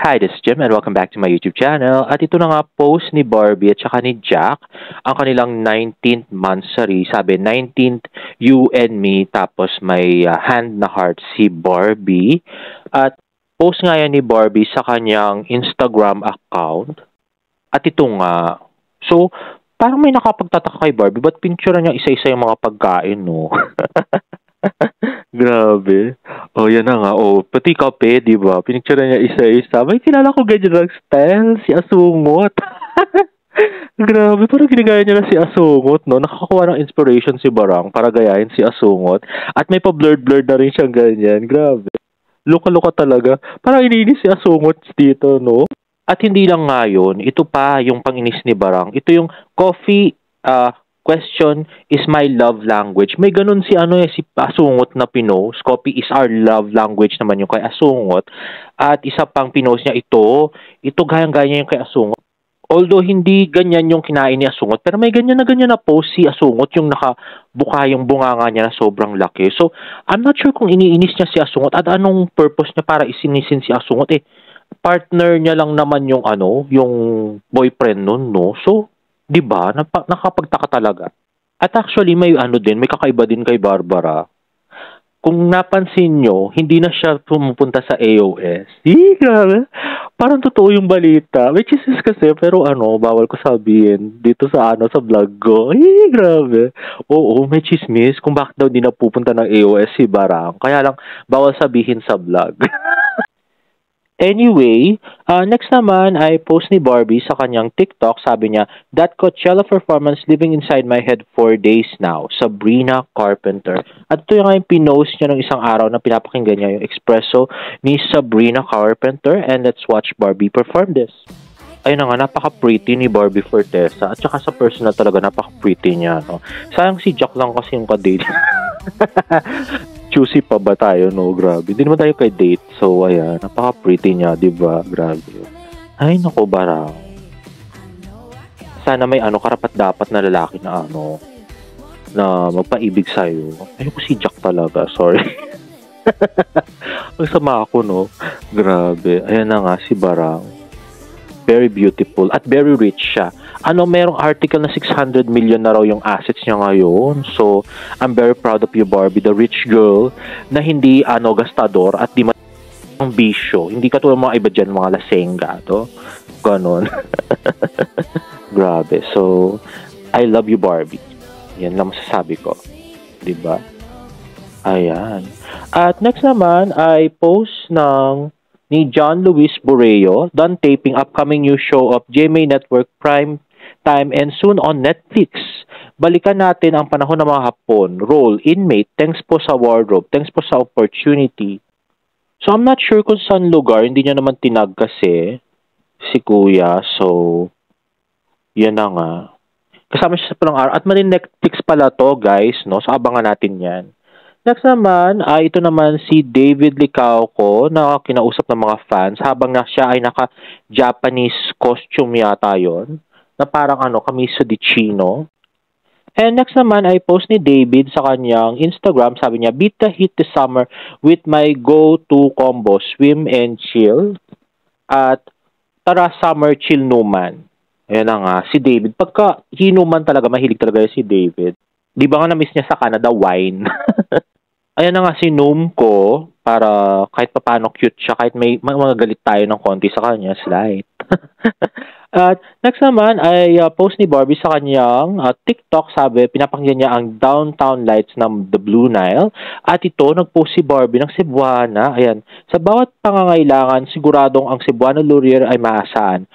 Hi, this is Jim and welcome back to my YouTube channel. At ito na nga post ni Barbie at saka ni Jack, ang kanilang 19th monthsary. Sabi, 19th, you and me, tapos may hand na heart si Barbie. At post nga yan ni Barbie sa kanyang Instagram account. At ito nga, so, parang may nakapagtataka kay Barbie, ba't pinicture niya isa-isa yung mga pagkain, no? Grabe. Oh, yan na nga. Oh, pati kape, di ba? Pinicture niya isa-isa. May kilala ko ganyan lang style, si Asungot. Grabe, parang ginagaya niya na si Asungot, no? Nakakakuha ng inspiration si Barang para gayahin si Asungot. At may pa-blurred-blurred na rin siyang ganyan. Grabe. Luka-luka talaga. Parang iniinis si Asungot dito, no? At hindi lang nga yun, ito pa yung panginis ni Barang. Ito yung coffee, question is my love language. May ganun si si Asungot na pinost. Coffee is our love language naman yung kay Asungot. At isa pang pinost niya ito gayang-gaya yung kay Asungot. Although hindi ganyan yung kinain ni Asungot, pero may ganyan na post si Asungot yung nakabuka yung bunganga niya na sobrang laki. So, I'm not sure kung iniinis niya si Asungot at anong purpose niya para isinisin si Asungot. Partner niya lang naman yung yung boyfriend nun, no? So, 'di ba? Nakapagtaka talaga. At actually may may kakaiba din kay Barbara. Kung napansin nyo, hindi na siya pumupunta sa AOS. Grabe. Parang totoo yung balita. May chismis kasi, pero bawal ko sabihin dito sa sa vlog ko. Grabe. Oo, may chismis kung bakit daw di na pupunta ng AOS si Barang. Kaya lang, bawal sabihin sa vlog. Anyway, next naman ay post ni Barbie sa kanyang TikTok. Sabi niya, that Coachella performance living inside my head for days now. Sabrina Carpenter. At ito yung pinost niya ng isang araw na pinapakinggan niya yung espresso ni Sabrina Carpenter. And let's watch Barbie perform this. Ayun na nga, napaka-pretty ni Barbie Fortesa. At saka sa personal talaga, napaka-pretty niya. No? Sayang si Jack lang kasi yung ka-date. Choosy pa ba tayo, no? Grabe. Hindi naman tayo kay date. So, ayan. Napaka-pretty niya, di ba? Grabe. Ay, nako, Barang. Sana may karapat-dapat na lalaki na na magpaibig sa'yo. Ayoko si Jack talaga. Sorry. Ang sama ako, no? Grabe. Ayan na nga, si Barang. Very beautiful at very rich siya. Merong article na 600 million na raw yung assets niya ngayon. So, I'm very proud of you, Barbie, the rich girl na hindi gastador at di ang bisyo. Hindi katulad mga iba dyan, mga lasenga, to. Ganon. Grabe. So, I love you, Barbie. Yan lang masasabi ko. Diba? Ayan. At next naman ay post ni John Luis Borreo, done taping upcoming new show of GMA Network Prime Time and soon on Netflix. Balikan natin ang panahon ng mga Hapon. Role, inmate, thanks po sa wardrobe, thanks po sa opportunity. So I'm not sure kung saan lugar, hindi niya naman tinag kasi si Kuya. So, yan na nga. Kasama siya sa palang araw. At mali Netflix pala to, guys, no? So abangan natin yan. Next naman, ito naman si David Licauco na kinausap ng mga fans habang siya ay naka-Japanese costume yata yon na parang Camisa di Chino. And next naman ay post ni David sa kanyang Instagram. Sabi niya, beat the heat this summer with my go-to combo, swim and chill. At tara summer chill numan. Ayan na nga, si David. Pagka hinuman talaga, mahilig talaga si David. Di ba nga na-miss niya sa Canada, wine? Ayan na nga si Noom ko para kahit paano cute siya, kahit may mga galit tayo ng konti sa kanya, slight. At next naman ay post ni Barbie sa kanyang TikTok. Sabi, pinapakinggan niya ang Downtown Lights ng The Blue Nile. At ito, nag-post si Barbie ng Cebuana. Ayan, sa bawat pangangailangan, siguradong ang Cebuana Laurier ay maasahan.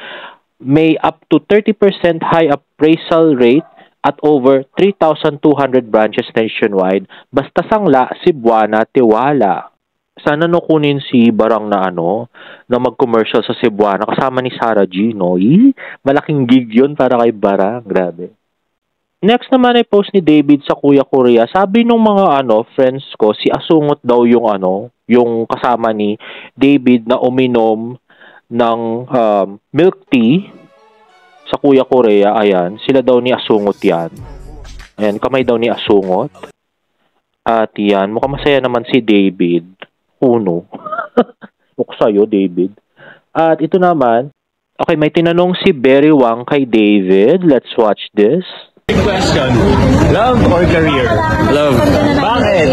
May up to 30% high appraisal rate at over 3,200 branches nationwide. Basta sangla, Cebuana, tiwala. Sana kunin si Barang na na mag-commercial sa Cebuana kasama ni Sarah G, no? Malaking gig yun para kay Barang. Grabe. Next naman ay post ni David sa Kuya Korea. Sabi nung mga friends ko, si Asungot daw yung yung kasama ni David na uminom ng milk tea sa Kuya Korea. Ayan, sila daw ni Asungot yan. Ayan, kamay daw ni Asungot. At yan, mukhang masaya naman si David. Uno. Buk sa'yo, David. At ito naman, okay, may tinanong si Berry Wang kay David. Let's watch this. Big question. Love or career? Love. Bakit?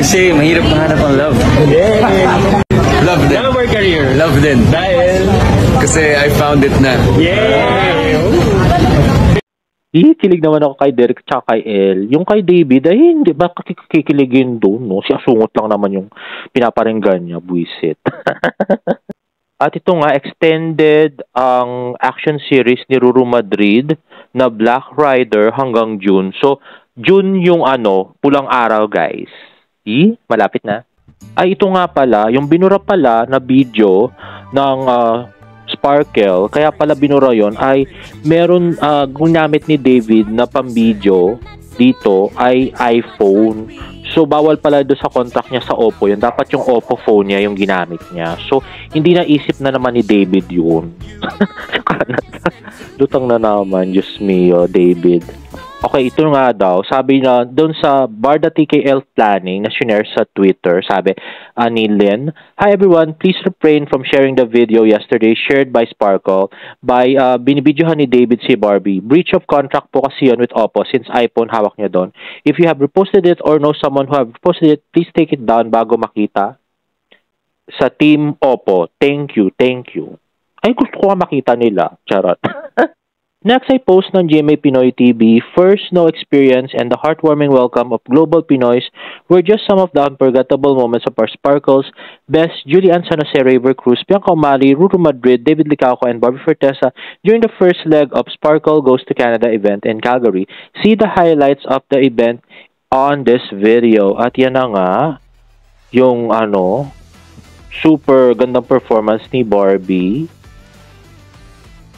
Kasi mahirap mahanap ang love. Love din. Love or career? Love din. Dahil? Kasi I found it na. Yeah! Kilig naman ako kay Derek tsaka kay El. Yung kay David, ay hindi ba kikiligin doon, no? Si Asungot lang naman yung pinaparinggan niya, buisit. At ito nga, extended ang action series ni Ruru Madrid na Black Rider hanggang June. So, June yung pulang araw, guys. Malapit na. Ay, ito nga pala, yung binura pala na video ng Sparkle, kaya pala binura yon ay meron gunamit ni David na pang-video dito ay iPhone. So, bawal pala doon sa contract niya sa Oppo yun. Dapat yung Oppo phone niya yung ginamit niya. So, hindi naisip na naman ni David yun. Lutang na naman, Diyos mio, David. Okay, ito nga daw. Sabi na doon sa Barda TKL Planning na shinare sa Twitter, sabi ni Lynn, "Hi everyone, please refrain from sharing the video yesterday shared by Sparkle by binibidyohan ni David si Barbie. Breach of contract po kasi yun with Oppo since iPhone hawak niya doon. If you have reposted it or know someone who have reposted it, please take it down bago makita sa Team Oppo. Thank you, thank you." Ay, gusto ko makita nila. Charot. Next ay post ng GMA Pinoy TV, first snow experience and the heartwarming welcome of Global Pinoys were just some of the unforgettable moments of our Sparkles, Best, Julian San Jose Raver Cruz, Bianca Omari, Ruru Madrid, David Licauco, and Barbie Fortesa during the first leg of Sparkle Goes to Canada event in Calgary. See the highlights of the event on this video. At yan na nga, yung super gandang performance ni Barbie.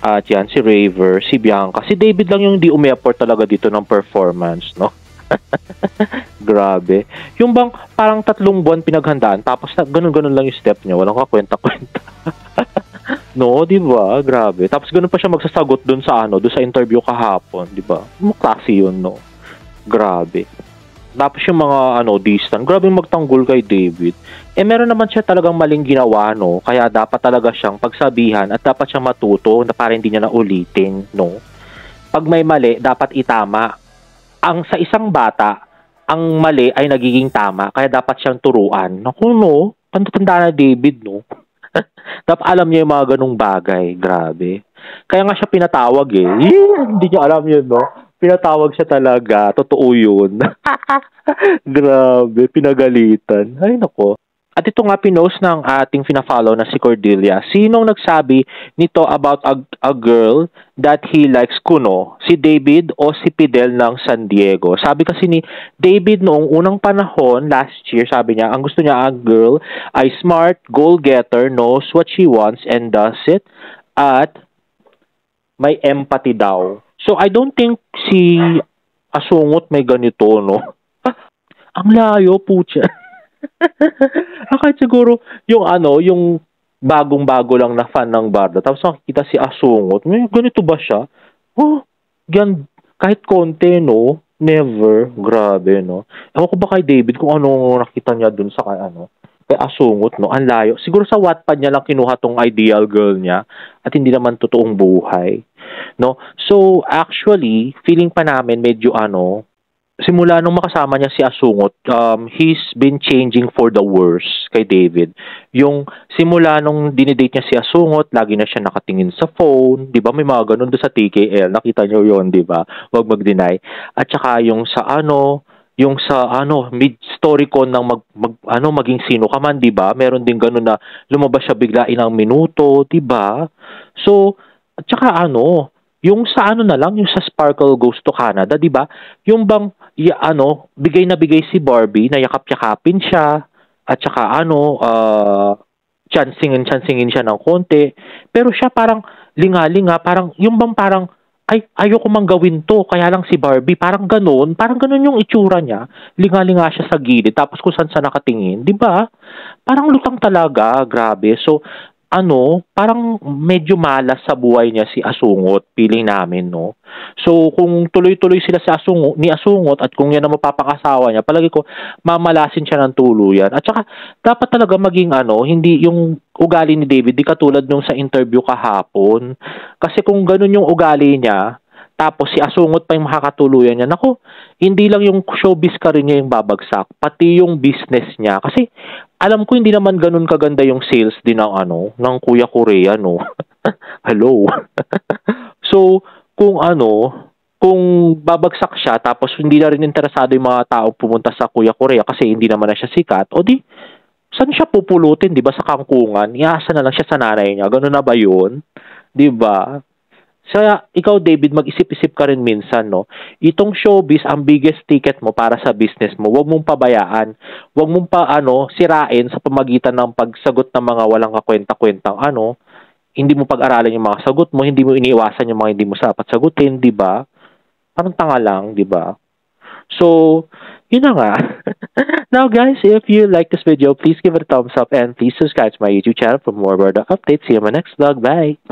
At yan, si Raver, si Bianca. Si David lang yung di umi-effort talaga dito ng performance, no? Grabe. Yung bang parang 3 buwan pinaghandaan, tapos ganun-ganun lang yung step niya. Walang kakwenta-kwenta. No, di ba? Grabe. Tapos ganun pa siya magsasagot dun sa dun sa interview kahapon, di ba? Klase yun, no? Grabe. Tapos yung mga distant, grabe magtanggol kay David. Meron naman siya talagang maling ginawa, no? Kaya dapat talaga siyang pagsabihan at dapat siyang matuto na para hindi niya na ulitin, no? Pag may mali, dapat itama. Sa isang bata, ang mali ay nagiging tama, kaya dapat siyang turuan. Naku, no? Tanda na David, no? Dapat alam niya yung mga ganung bagay. Grabe. Kaya nga siya pinatawag, eh. Hindi niya alam yun, no? Pinatawag siya talaga. Totoo yun. Grabe, pinagalitan. Ay, nako. At ito nga pinost ng ating fina-follow na si Cordelia. Sinong nagsabi nito about a girl that he likes, kuno? Si David o si Fidel ng San Diego? Sabi kasi ni David noong unang panahon, last year, sabi niya, ang gusto niya ang girl ay smart, goal-getter, knows what she wants and does it, at may empathy daw. So, I don't think si Asungot may ganito, no? Ang layo, putya. Kahit siguro, yung bagong-bago lang na fan ng Barda. Tapos nakikita si Asungot, may ganito ba siya? Oh, kahit konti, no? Never. Grabe, no? Ewan ko ba kay David kung ano nakita niya dun sa kay Asungot, no? Ang layo. Siguro sa Wattpad niya lang kinuha tong ideal girl niya at hindi naman totoong buhay. No? So, actually, feeling pa namin medyo simula nung makasama niya si Asungot, he's been changing for the worse kay David. Yung simula nung dinidate niya si Asungot, lagi na siya nakatingin sa phone, 'di ba? May mga ganun doon sa TKL, nakita niyo 'yon, 'di ba? Huwag mag-deny. At saka yung sa mid-story ko ng maging sino ka man, 'di ba? Meron din ganun na lumabas siya bigla ilang minuto, 'di ba? So, at saka yung sa na lang, yung sa Sparkle Goes to Canada, 'di ba? Yung bang bigay na bigay si Barbie, na yakap-yakapin siya at saka chansingin siya ng konti. Pero siya parang linga-linga, parang yung bang parang ayoko mang gawin to, kaya lang si Barbie, parang ganun yung itsura niya. Linga-linga siya sa gilid, tapos kung saan sa nakatingin, 'di ba? Parang lutang talaga, grabe. So parang medyo malas sa buhay niya si Asungot, feeling namin, no? So, kung tuloy-tuloy sila ni Asungot at kung yan ang mapapakasawa niya, palagi ko, mamalasin siya ng tuluyan. At saka, dapat talaga maging hindi yung ugali ni David, di katulad nung sa interview kahapon. Kasi kung ganun yung ugali niya, tapos si Asungot pa yung makakatuluyan niya, naku, hindi lang yung showbiz career niya yung babagsak, pati yung business niya. Kasi, alam ko hindi naman ganun kaganda yung sales din ng Kuya Korea, no? Hello. So, kung babagsak siya tapos hindi na rin interesado yung mga tao pumunta sa Kuya Korea kasi hindi naman na siya sikat, o di saan siya pupulutin, 'di ba, sa kangkungan? Iasa na lang siya sa nanay niya. Ganun na ba 'yun? 'Di ba? Kaya ikaw, David, mag-isip-isip ka rin minsan, no? Itong showbiz, ang biggest ticket mo para sa business mo. Huwag mong pabayaan. Huwag mong sirain sa pamagitan ng pagsagot ng mga walang kakwenta-kwentang hindi mo pag-aralan yung mga sagot mo, hindi mo iniiwasan yung mga hindi mo dapat sagutin, di ba? Parang tanga lang, di ba? So, yun na nga. Now, guys, if you like this video, please give it a thumbs up and please subscribe to my YouTube channel for more about the updates. See you in my next vlog. Bye!